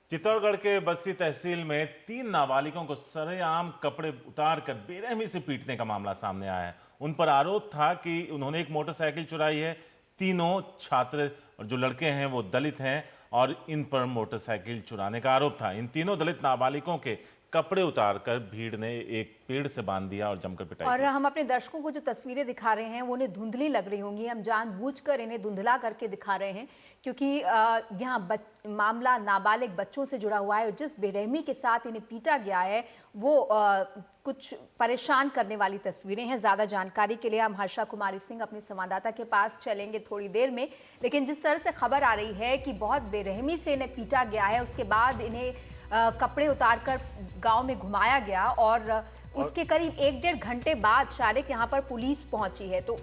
चित्तौड़गढ़ के बस्सी तहसील में 3 नाबालिगों को सरेआम कपड़े उतारकर बेरहमी से पीटने का मामला सामने आया है। उन पर आरोप था कि उन्होंने एक मोटरसाइकिल चुराई है। तीनों छात्र और जो लड़के हैं वो दलित हैं और इन पर मोटरसाइकिल चुराने का आरोप था। इन तीनों दलित नाबालिगों के कपड़े उतारकर भीड़ ने एक पेड़ से बांध दिया और जमकर पिटाई और की। हम अपने दर्शकों को जो तस्वीरें दिखा रहे हैं वो उन्हें धुंधली लग रही होंगी। हम जानबूझकर इन्हें धुंधला करके दिखा रहे हैं क्योंकि यहाँ मामला नाबालिग बच्चों से जुड़ा हुआ है। और जिस बेरहमी के साथ इन्हें पीटा गया है वो कुछ परेशान करने वाली तस्वीरें हैं। ज्यादा जानकारी के लिए हम हर्षा कुमारी सिंह अपने संवाददाता के पास चलेंगे थोड़ी देर में। लेकिन जिस तरह से खबर आ रही है कि बहुत बेरहमी से इन्हें पीटा गया है, उसके बाद इन्हें कपड़े उतारकर गांव में घुमाया गया और उसके करीब 1-1.5 घंटे बाद शायद यहाँ पर पुलिस पहुंची है। तो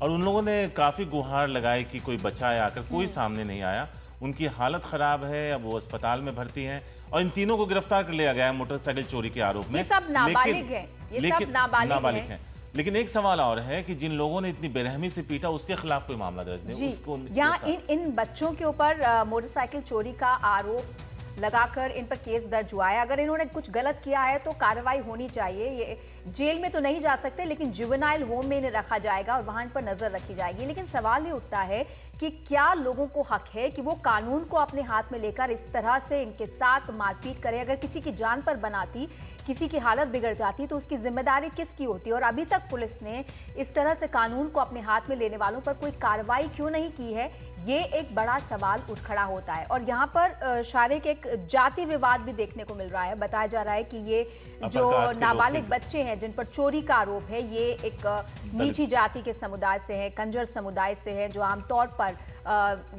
और उन लोगों ने काफी गुहार लगाई कि कोई बचाए, आकर कोई सामने नहीं आया। उनकी हालत खराब है, अब वो अस्पताल में भर्ती हैं और इन तीनों को गिरफ्तार कर लिया गया है मोटरसाइकिल चोरी के आरोप में। ये सब नाबालिग हैं, ये सब नाबालिग हैं। लेकिन एक सवाल और है कि जिन लोगों ने इतनी बेरहमी से पीटा उसके खिलाफ कोई मामला दर्ज नहीं। उसको यहाँ इन बच्चों के ऊपर मोटरसाइकिल चोरी का आरोप लगाकर इन पर केस दर्ज हुआ है। अगर इन्होंने कुछ गलत किया है तो कार्रवाई होनी चाहिए। ये जेल में तो नहीं जा सकते, लेकिन जुवेनाइल होम में इन्हें रखा जाएगा और वहां इन पर नजर रखी जाएगी। लेकिन सवाल ये उठता है कि क्या लोगों को हक है कि वो कानून को अपने हाथ में लेकर इस तरह से इनके साथ मारपीट करे? अगर किसी की जान पर बनाती, किसी की हालत बिगड़ जाती तो उसकी जिम्मेदारी किसकी होती? और अभी तक पुलिस ने इस तरह से कानून को अपने हाथ में लेने वालों पर कोई कार्रवाई क्यों नहीं की है? ये एक बड़ा सवाल उठ खड़ा होता है। और यहाँ पर शारीरिक एक जाति विवाद भी देखने को मिल रहा है। बताया जा रहा है कि ये जो नाबालिग बच्चे हैं जिन पर चोरी का आरोप है, ये एक नीची जाति के समुदाय से है, कंजर समुदाय से है, जो आमतौर पर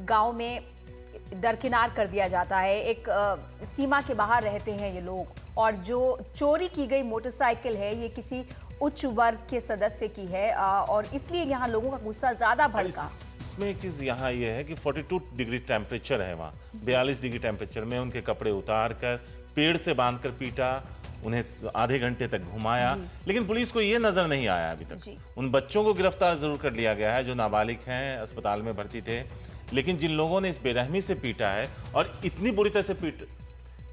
गांव में दरकिनार कर दिया जाता है। एक सीमा के बाहर रहते हैं ये लोग। और जो चोरी की गई मोटरसाइकिल है ये किसी उच्च वर्ग के सदस्य की है और इसलिए यहाँ लोगों का गुस्सा ज्यादा भड़का। इसमें एक चीज यहाँ ये है कि 42 डिग्री टेम्परेचर है, वहाँ 42 डिग्री टेम्परेचर में उनके कपड़े उतार कर पेड़ से बांधकर पीटा, उन्हें आधे घंटे तक घुमाया। लेकिन पुलिस को ये नजर नहीं आया अभी तक। उन बच्चों को गिरफ्तार जरूर कर लिया गया है जो नाबालिग हैं, अस्पताल में भर्ती थे। लेकिन जिन लोगों ने इस बेरहमी से पीटा है और इतनी बुरी तरह से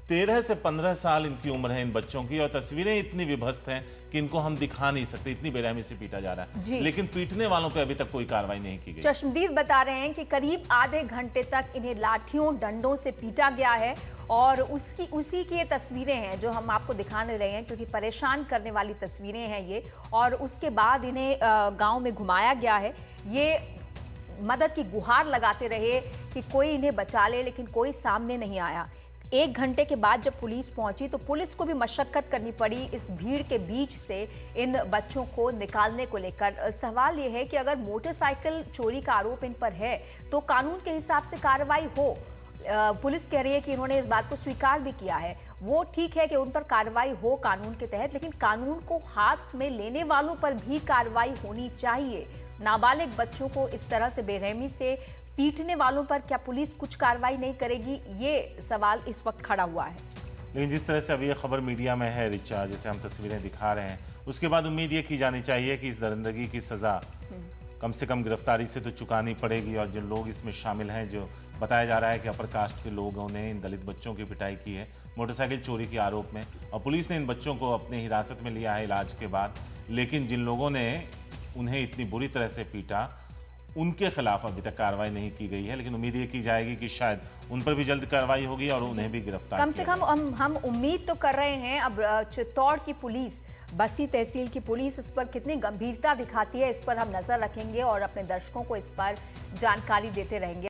13 से 15 साल इनकी उम्र है इन बच्चों की, और तस्वीरें इतनी विभत्स हैं कि इनको हम दिखा नहीं सकते, इतनी बेरहमी से पीटा जा रहा है। लेकिन पीटने वालों पे अभी तक कोई कार्रवाई नहीं की गई। चश्मदीद बता रहे हैं कि करीब आधे घंटे तक इन्हें लाठियों डंडों से पीटा गया है और उसी की ये तस्वीरें हैं जो हम आपको दिखाने रहे हैं, क्योंकि परेशान करने वाली तस्वीरें हैं ये। और उसके बाद इन्हें गाँव में घुमाया गया है। ये मदद की गुहार लगाते रहे कि कोई इन्हें बचा ले, लेकिन कोई सामने नहीं आया। 1 घंटे के बाद जब पुलिस पहुंची तो पुलिस को भी मशक्कत करनी पड़ी इस भीड़ के बीच से इन बच्चों को निकालने को लेकर। सवाल यह है कि अगर मोटरसाइकिल चोरी का आरोप इन पर है तो कानून के हिसाब से कार्रवाई हो। पुलिस कह रही है कि इन्होंने इस बात को स्वीकार भी किया है। वो ठीक है कि उन पर कार्रवाई हो कानून के तहत, लेकिन कानून को हाथ में लेने वालों पर भी कार्रवाई होनी चाहिए। नाबालिग बच्चों को इस तरह से बेरहमी से पीटने वालों पर क्या पुलिस कुछ कार्रवाई नहीं करेगी? ये सवाल इस वक्त खड़ा हुआ है। लेकिन जिस तरह से अभी ये खबर मीडिया में है रिचा, जैसे हम तस्वीरें दिखा रहे हैं, उसके बाद उम्मीद ये की जानी चाहिए कि इस दरिंदगी की सजा कम से कम गिरफ्तारी से तो चुकानी पड़ेगी। और जो लोग इसमें शामिल हैं, जो बताया जा रहा है कि अपर कास्ट के लोगों ने इन दलित बच्चों की पिटाई की है मोटरसाइकिल चोरी के आरोप में, और पुलिस ने इन बच्चों को अपनी हिरासत में लिया है इलाज के बाद। लेकिन जिन लोगों ने उन्हें इतनी बुरी तरह से पीटा उनके खिलाफ अभी तक कार्रवाई नहीं की गई है। लेकिन उम्मीद ये की जाएगी कि शायद उन पर भी जल्द कार्रवाई होगी और उन्हें भी गिरफ्तार कम से कम हम उम्मीद तो कर रहे हैं। अब चित्तौड़ की पुलिस, बस्सी तहसील की पुलिस इस पर कितनी गंभीरता दिखाती है, इस पर हम नजर रखेंगे और अपने दर्शकों को इस पर जानकारी देते रहेंगे।